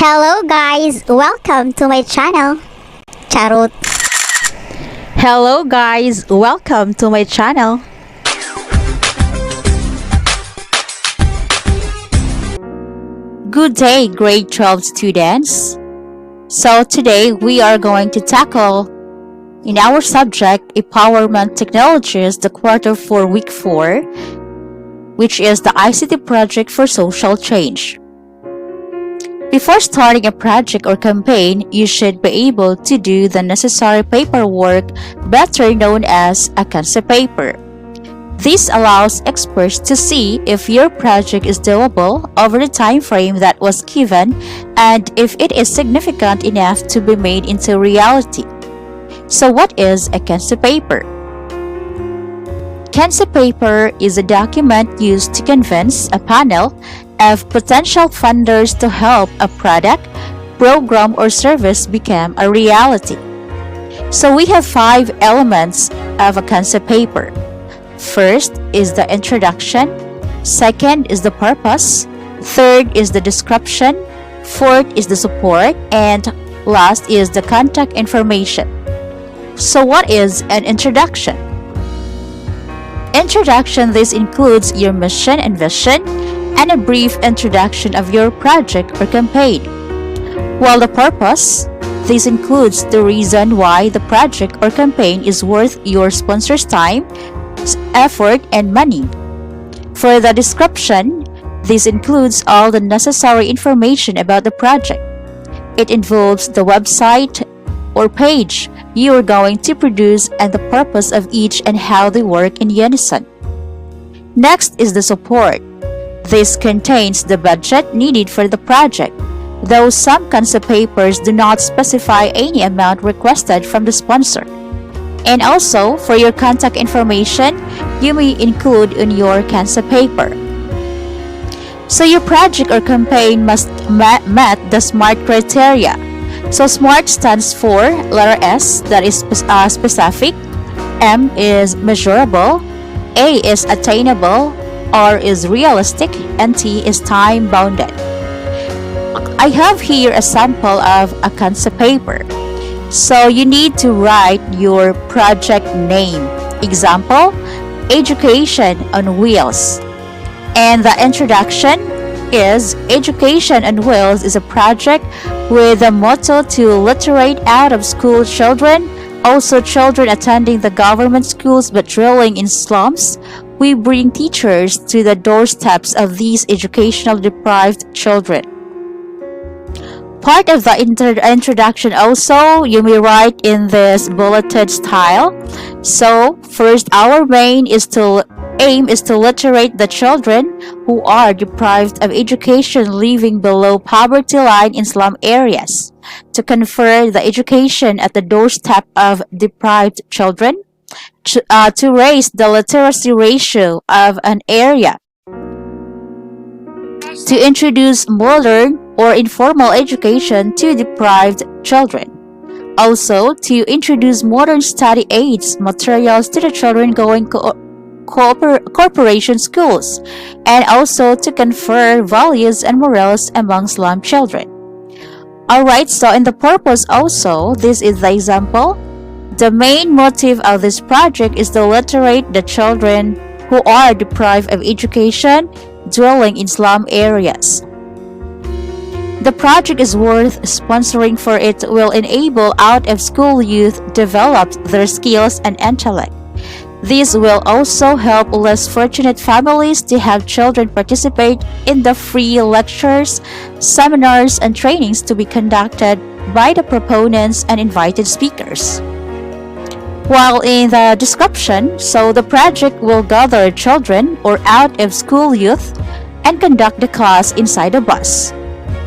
Hello guys, welcome to my channel. Charot. Hello guys, welcome to my channel. Good day, grade 12 students. So today we are going to tackle in our subject Empowerment Technologies, the Q4 Week 4, which is the ICT project for social change. Before starting a project or campaign, you should be able to do the necessary paperwork, better known as a concept paper. This allows experts to see if your project is doable over the time frame that was given and if it is significant enough to be made into reality. So what is a concept paper? Concept paper is a document used to convince a panel of potential funders to help a product, program, or service become a reality. So we have 5 elements of a concept paper. First is the introduction, second is the purpose, third is the description, fourth is the support, and last is the contact information. So what is an introduction? Introduction, this includes your mission and vision and a brief introduction of your project or campaign. While the purpose, this includes the reason why the project or campaign is worth your sponsor's time, effort, and money. For the description, this includes all the necessary information about the project. It involves the website or page you are going to produce and the purpose of each and how they work in unison. Next is the support. This contains the budget needed for the project, though some concept papers do not specify any amount requested from the sponsor. And also, for your contact information, you may include in your concept paper. So your project or campaign must meet the SMART criteria. So SMART stands for letter S, that is specific, M is measurable, A is attainable, R is realistic, and T is time-bounded. I have here a sample of a concept paper. So you need to write your project name. Example, Education on Wheels. And the introduction is Education on Wheels is a project with the motto to literate out-of-school children, also children attending the government schools but dwelling in slums. We bring teachers to the doorsteps of these educational deprived children. Part of the introduction also, you may write in this bulleted style. So first, our aim is to literate the children who are deprived of education living below poverty line in slum areas, to confer the education at the doorstep of deprived children, to raise the literacy ratio of an area, to introduce modern or informal education to deprived children. Also, to introduce modern study aids materials to the children going corporation schools, and also to confer values and morals among slum children. Alright, so in the purpose also, this is the example. The main motive of this project is to literate the children who are deprived of education dwelling in slum areas. The project is worth sponsoring for it will enable out-of-school youth develop their skills and intellect. This will also help less fortunate families to have children participate in the free lectures, seminars, and trainings to be conducted by the proponents and invited speakers. While in the description, so the project will gather children or out-of-school youth and conduct the class inside a bus.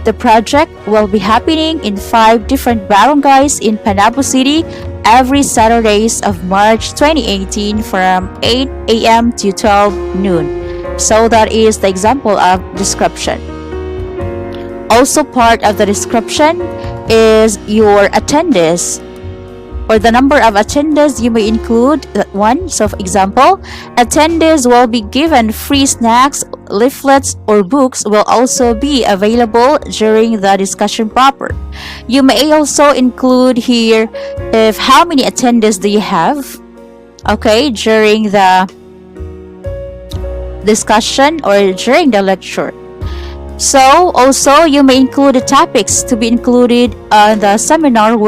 The project will be happening in 5 different barangays in Panabo City every Saturdays of March 2018 from 8 a.m. to 12 noon. So that is the example of description. Also part of the description is your attendance or the number of attendees, you may include that one. So, for example, attendees will be given free snacks, leaflets, or books will also be available during the discussion proper. You may also include here if how many attendees do you have, okay, during the discussion or during the lecture. So also you may include the topics to be included on the seminar.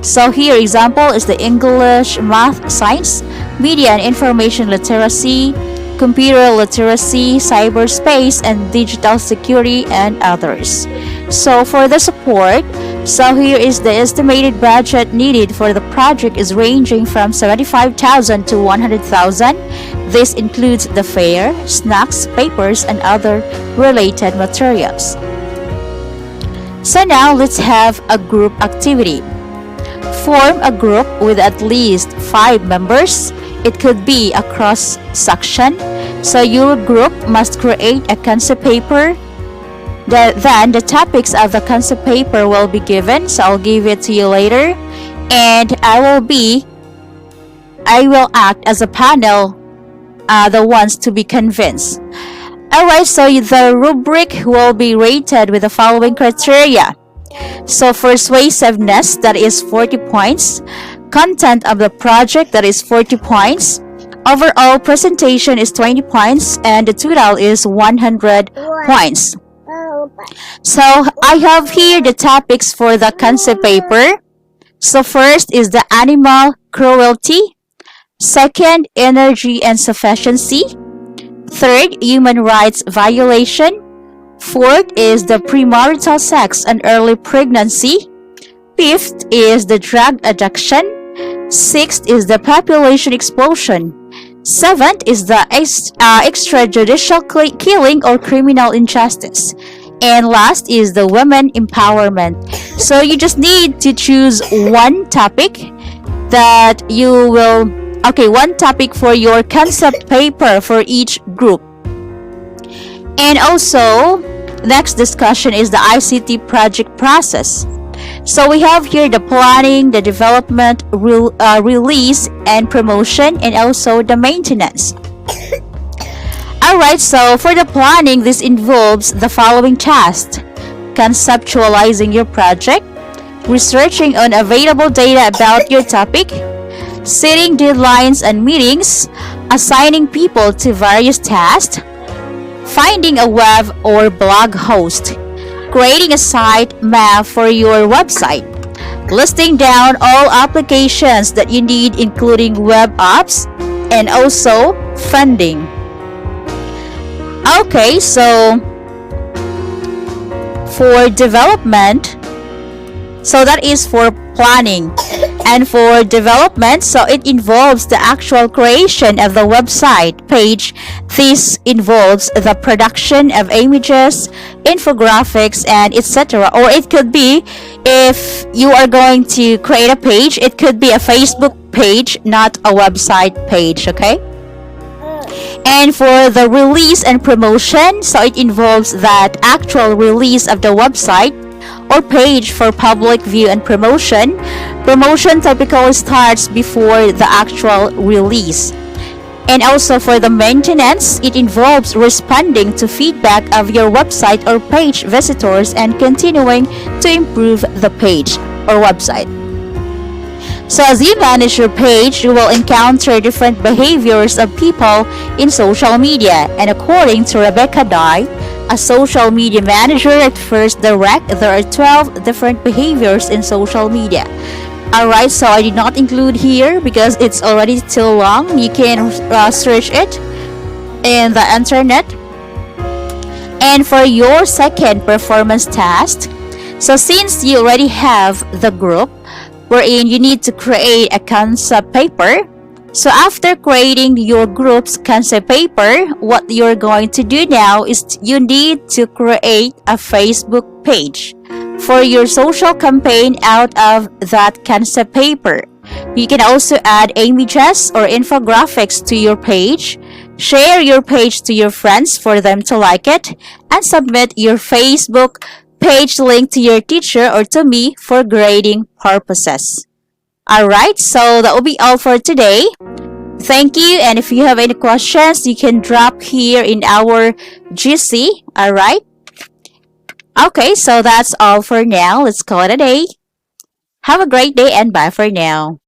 So here example is the English, math, science, media and information literacy, computer literacy, cyberspace and digital security, and others. So for the support, so here is the estimated budget needed for the project is ranging from 75,000 to 100,000. This includes the fare, snacks, papers, and other related materials. So now let's have a group activity. Form a group with at least 5 members. It could be a cross section. So your group must create a concept paper. Then the topics of the concept paper will be given. So I'll give it to you later. And I will act as a panel, the ones to be convinced. Alright, so the rubric will be rated with the following criteria. So persuasiveness, that is 40 points. Content of the project, that is 40 points. Overall presentation is 20 points, and the total is 100 points. So I have here the topics for the concept paper. So first is the animal cruelty. Second, energy insufficiency. Third, human rights violation. Fourth is the premarital sex and early pregnancy. Fifth is the drug addiction. Sixth is the population explosion. Seventh is the extrajudicial killing or criminal injustice. And last is the women empowerment. So you just need to choose one topic that you will, one topic for your concept paper for each group. And also, next discussion is the ICT project process. So we have here the planning, the development, release, and promotion, and also the maintenance. Alright, so for the planning, this involves the following tasks: conceptualizing your project, researching on available data about your topic, setting deadlines and meetings, assigning people to various tasks, finding a web or blog host, creating a site map for your website, listing down all applications that you need including web apps, and also funding. Okay, so for development, so that is for planning. And for development, so it involves the actual creation of the website page. This involves the production of images, infographics, and etc. Or it could be, if you are going to create a page, it could be a Facebook page, not a website page, okay? And for the release and promotion, so it involves that actual release of the website or page for public view and promotion. Promotion typically starts before the actual release. And also for the maintenance, it involves responding to feedback of your website or page visitors and continuing to improve the page or website. So as you manage your page, you will encounter different behaviors of people in social media. And according to Rebecca Dye, a social media manager at First Direct, there are 12 different behaviors in social media. Alright, so I did not include here because it's already too long. You can search it in the internet. And for your second performance task, so since you already have the group wherein you need to create a concept paper, so after creating your group's concept paper, what you're going to do now is you need to create a Facebook page for your social campaign out of that concept paper. You can also add images or infographics to your page, share your page to your friends for them to like it, and submit your Facebook page link to your teacher or to me for grading purposes. Alright, so that will be all for today. Thank you, and if you have any questions, you can drop here in our GC. Alright? Okay, so that's all for now. Let's call it a day. Have a great day and bye for now.